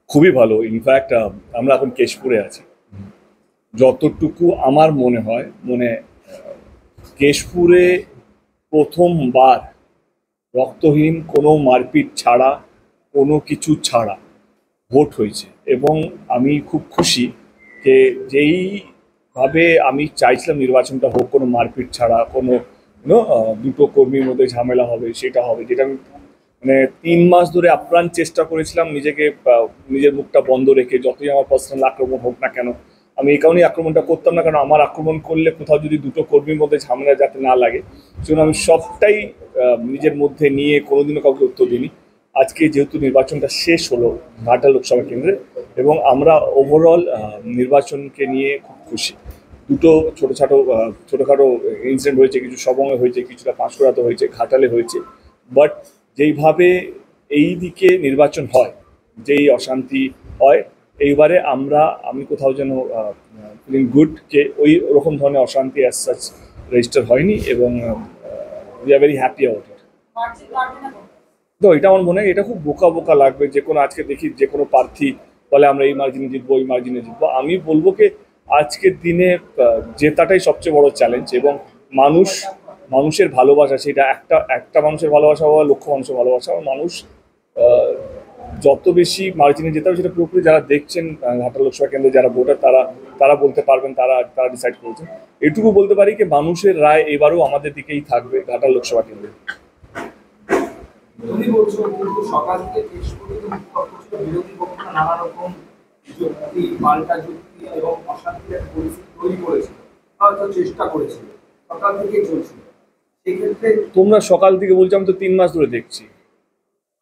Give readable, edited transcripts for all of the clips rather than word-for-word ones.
খুবই ভালো। ইনফ্যাক্ট আমরা এখন কেশপুরে আছি। যতটুকু আমার মনে হয় কেশপুরে প্রথমবার রক্তহীন কোনো মারপিট ছাড়া কোনো কিছু ছাড়া ভোট হয়েছে এবং আমি খুব খুশি যে যেইভাবে আমি চাইছিলাম নির্বাচনটা হোক, কোনো মারপিট ছাড়া, কোনো দুটো কর্মীর মধ্যে ঝামেলা হবে সেটা হবে, যেটা আমি 3 মাস ধরে আপ্রাণ চেষ্টা করেছিলাম নিজেকে নিজের মুখটা বন্ধ রেখে, যতই আমার পার্সোনাল আক্রমণ হোক না কেন আমি এই কারণেই আক্রমণটা করতাম না, কারণ আমার আক্রমণ করলে কোথাও যদি দুটো কর্মীর মধ্যে ঝামেলা যাতে না লাগে সেজন্য আমি সবটাই নিজের মধ্যে নিয়ে কোনোদিনও কাউকে উত্তর দিইনি। আজকে যেহেতু নির্বাচনটা শেষ হলো ঘাটা লোকসভা কেন্দ্রে এবং আমরা ওভারঅল নির্বাচনকে নিয়ে খুব খুশি। দুটো ছোটোখাটো ইনসিডেন্ট হয়েছে, কিছু সবঙ্গে হয়েছে, কিছুটা পাঁশকুড়াতে হয়েছে, ঘাটালে হয়েছে, বাট যেইভাবে এই দিকে নির্বাচন হয়, যেই অশান্তি হয়, এইবারে আমি কোথাও যেন ফিলিং গুড যে ওই রকম ধরনের অশান্তি অ্যাজ সাচ রেজিস্টার হয়নি এবং we are very happy about it. তো এটা আমার মনে হয় এটা খুব বোকা লাগবে যে কোনো আজকে দেখি যে কোনো প্রার্থী বলে আমরা এই মার্জিনে জিতবো, ওই মার্জিনে জিতবো। আমি বলবো কি আজকের দিনে জেতাটাই সবচেয়ে বড় চ্যালেঞ্জ এবং মানুষের ভালোবাসা, সেটা একটা মানুষের ভালোবাসা বা লক্ষ মানুষের ভালোবাসা, মানুষ যত বেশি মার্জিনে যেতে হবে সেটা পুরোপুরি যারা দেখছেন ঘাটা লোকসভা কেন্দ্রে যারা ভোটার তারা বলতে পারবেন, তারা ডিসাইড করেছেন। এটুকু বলতে পারি কি মানুষের রায় এবারও আমাদের দিকেই থাকবে ঘাটা লোকসভা কেন্দ্রে। সকাল থেকে বিরোধী পক্ষ নানা রকম যুক্তি, পাল্টা যুক্তি এবং অশান্তির পরিস্থিতি তৈরি করেছিল, হয়তো চেষ্টা করেছিল, সকাল থেকেই চলছিল। সেক্ষেত্রে তোমরা সকাল থেকে বলছো, আমি তো 3 মাস ধরে দেখছি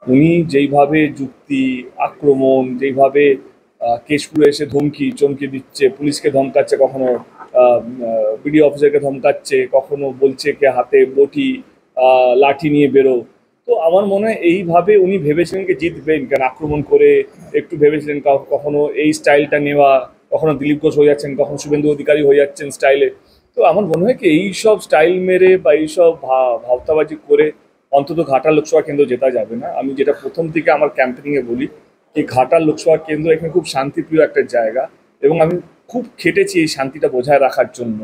উনি যেইভাবে যুক্তি, আক্রমণ, যেইভাবে কেশপুরে এসে চমকি দিচ্ছে, পুলিশকে ধমকাচ্ছে, কখনো বিডিও অফিসারকে ধমকাচ্ছে, কখনো বলছে কে হাতে বটি লাঠি নিয়ে বেরো। তো আমার মনে হয় এইভাবে উনি ভেবেছিলেন কি জিতবেন, কেন আক্রমণ করে একটু ভেবেছিলেন কখনো এই স্টাইলটা নেওয়া, কখনো দিলীপ ঘোষ হয়ে যাচ্ছেন, কখনো শুভেন্দু অধিকারী হয়ে যাচ্ছেন স্টাইলে। তো আমার মনে হয় কি এইসব স্টাইল মেরে বা এইসব ভাবতাবাজি করে অন্তত ঘাটা লোকসভা কেন্দ্র জেতা যাবে না। আমি যেটা প্রথম থেকে আমার ক্যাম্পেনিংয়ে বলি এই ঘাটা লোকসভা কেন্দ্র এখানে খুব শান্তিপ্রিয় একটা জায়গা এবং আমি খুব খেটেছি এই শান্তিটা বজায় রাখার জন্য।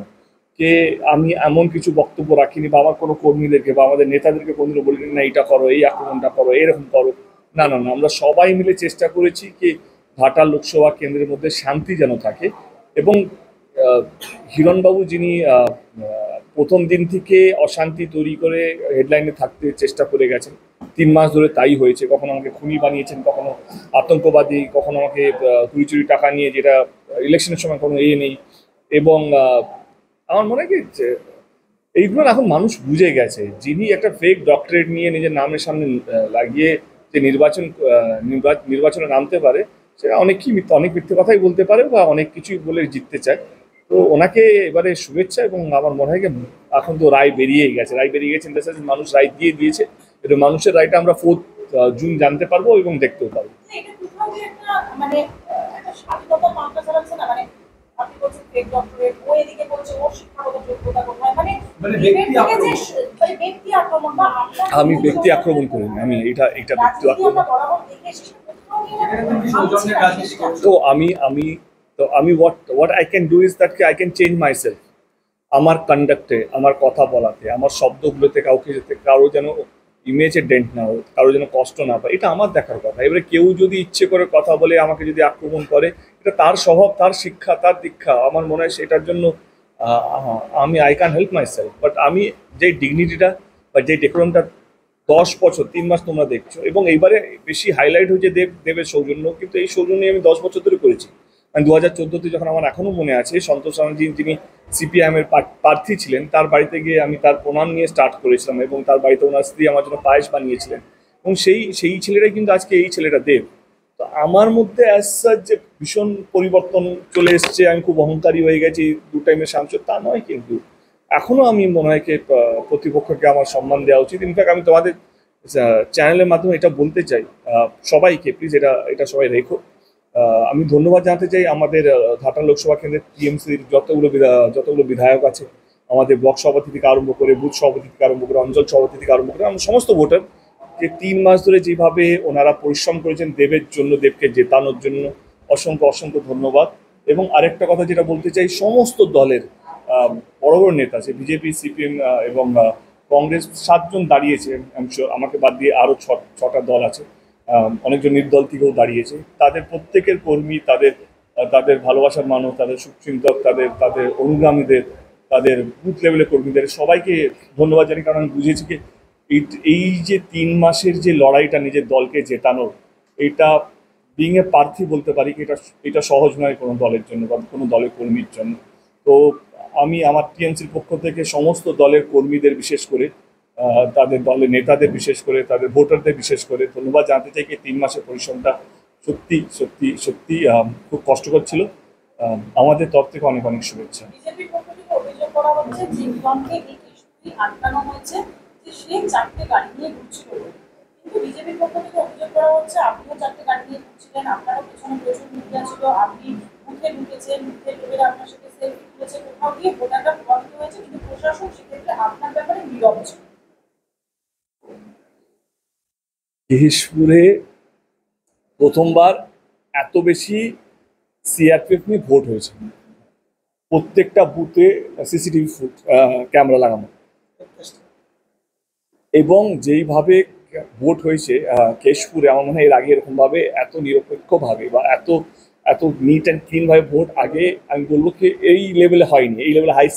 যে আমি এমন কিছু বক্তব্য রাখিনি বা আমার কোনো কর্মীদেরকে বা আমাদের নেতাদেরকে কোনোদিনও বলি না এটা করো, এই আক্রমণটা করো, এরকম করো। না, আমরা সবাই মিলে চেষ্টা করেছি কি ঘাটা লোকসভা কেন্দ্রের মধ্যে শান্তি যেন থাকে এবং হিরণবাবু যিনি প্রথম দিন থেকে অশান্তি তৈরি করে হেডলাইনে থাকতে চেষ্টা করে গেছেন, 3 মাস ধরে তাই হয়েছে। কখনো আমাকে খুনি বানিয়েছেন, কখনো আতঙ্কবাদী, কখনো আমাকে চুরি টাকা নিয়ে, যেটা ইলেকশনের সময় কোনো নেই। এবং আমার মনে হয় কি এইগুলো এখন মানুষ বুঝে গেছে, যিনি একটা ফেক ডক্টরেট নিয়ে নিজের নামের সামনে লাগিয়ে যে নির্বাচনে নামতে পারে, সেটা অনেক মিথ্যে কথাই বলতে পারে বা অনেক কিছুই বলে জিততে চায়। তো ওনাকে এবারে শুভেচ্ছা এবং আমার মনে হয় এখন তো রায় বেরিয়ে গেছে মানুষ রায় দিয়ে দিয়েছে। এটা মানুষের রায়টা আমরা 4 জুন জানতে পারবো এবং দেখতেও পারবো। আমি ব্যক্তি আক্রমণ করিনি, আমি এটা ব্যক্তি আক্রমণ। তো আমি what I can do is that I can change myself, আমার কন্ডাক্টে, আমার কথা বলাতে, আমার শব্দগুলোতে কারো যেন ইমেজে ডেন্ট না হোক, কারো যেন কষ্ট না পায়, এটা আমার দেখার কথা। এবারে কেউ যদি ইচ্ছে করে কথা বলে আমাকে যদি আক্রমণ করে, এটা তার স্বভাব, তার শিক্ষা, তার দীক্ষা। আমার মনে হয় সেটার জন্য I can help my self, but আমি যে ডিগনিটিটা বা যে ডেকোরামটা 10 বছর 3 মাস তোমরা দেখছো এবং এইবারে বেশি হাইলাইট হয়েছে দেবের সৌজন্য, কিন্তু এই সৌজন্য আমি 10 বছর ধরে করেছি। 2014-তে যখন আমার এখনো মনে আছে সন্তোষ রানাজি যিনি সিপিআইএমের প্রার্থী ছিলেন, তার বাড়িতে গিয়ে আমি তার প্রণাম নিয়ে স্টার্ট করেছিলাম এবং তার বাড়িতে ওনার স্ত্রী আমার জন্য পায়েস বানিয়েছিলেন এবং সেই ছেলেটাই কিন্তু আজকে এই ছেলেটা দেব। তো আমার মধ্যে অ্যাজ সাচ যে ভীষণ পরিবর্তন চলে এসছে, আমি খুব অহংকারী হয়ে গেছি, 2 টাইমের সাংসদ, তা নয়। কিন্তু এখনো আমি মনে হয় প্রতিপক্ষকে আমার সম্মান দেওয়া উচিত। ইনফ্যাক্ট আমি তোমাদের চ্যানেলের মাধ্যমে এটা বলতে চাই সবাইকে, প্লিজ এটা এটা সবাই রেখো। আমি ধন্যবাদ জানাতে চাই আমাদের ঘাটা লোকসভা কেন্দ্রের টিএমসির যতগুলো বিধায়ক আছে, আমাদের ব্লক সভাপতি থেকে আরম্ভ করে বুথ সভাপতি থেকে আরম্ভ করে অঞ্চল সভাপতি থেকে আরম্ভ করে আমরা সমস্ত ভোটার, যে 3 মাস ধরে যেভাবে ওনারা পরিশ্রম করেছেন দেবের জন্য, দেবকে জেতানোর জন্য অসংখ্য অসংখ্য ধন্যবাদ। এবং আরেকটা কথা যেটা বলতে চাই, সমস্ত দলের বড় বড় নেতা আছে, বিজেপি, সিপিএম এবং কংগ্রেস 7জন দাঁড়িয়েছে, আমাকে বাদ দিয়ে আরও ছটা দল আছে, অনেকজন নির্দল থেকেও দাঁড়িয়েছে। তাদের প্রত্যেকের কর্মী, তাদের ভালোবাসার মানুষ, তাদের শুভচিন্তক, তাদের অনুগামীদের, তাদের বুথ লেভেলের কর্মীদের সবাইকে ধন্যবাদ জানি। কারণ আমি বুঝেছি কি এই যে 3 মাসের যে লড়াইটা নিজের দলকে জেতানোর, এটা বিং এ প্রার্থী বলতে পারি কি এটা সহজ নয় কোনো দলের জন্য বা কোনো দলের কর্মীর জন্য। তো আমি আমার টিএমসির পক্ষ থেকে সমস্ত দলের কর্মীদের বিশেষ করে, তাদের দলের নেতাদের বিশেষ করে, তাদের ভোটারদের বিশেষ করে ধন্যবাদ জানাতে চাই। কি 3 মাসের পরিশ্রমটা সত্যি সত্যি সত্যি খুব কষ্টকর ছিল। আমাদের তরফ থেকে অনেক অনেক শুভেচ্ছা। বিজেপির পক্ষ থেকে অভিযোগ করা হচ্ছে যে ইভানকে এই কেশপুরে আটকানো হয়েছে যে সে 4টে গাড়ি নিয়ে ঘুরছিল বলে। কিন্তু বিজেপির পক্ষ থেকে অভিযোগ করা হচ্ছে আপনিও 4টে গাড়ি নিয়ে ঘুরছিলেন, আপনারও পেছনে প্রচুর মিডিয়া ছিল, আপনি বুথে ঢুকেছেন, বুথে লোকেরা আপনার সাথে সেলফি তুলেছে, কোথাও গিয়ে ভোটাররা প্রভাবিত হয়েছে, কিন্তু প্রশাসন সেক্ষেত্রে আপনার ব্যাপারে নীরব ছিল। কেশপুরে প্রথমবার এত বেশি সিআরপিএফ নিয়ে ভোট হয়েছে, প্রত্যেকটা বুথে সিসিটিভি ক্যামেরা লাগানো, এবং যেইভাবে ভোট হয়েছে কেশপুরে, আমার মনে হয় এর আগে এরকমভাবে এত নিরপেক্ষভাবে বা এত এত নিট অ্যান্ড ক্লিন ভাবে ভোট আগে আমি বলবো কি এই লেভেলে হয়নি, এই লেভেলে হাই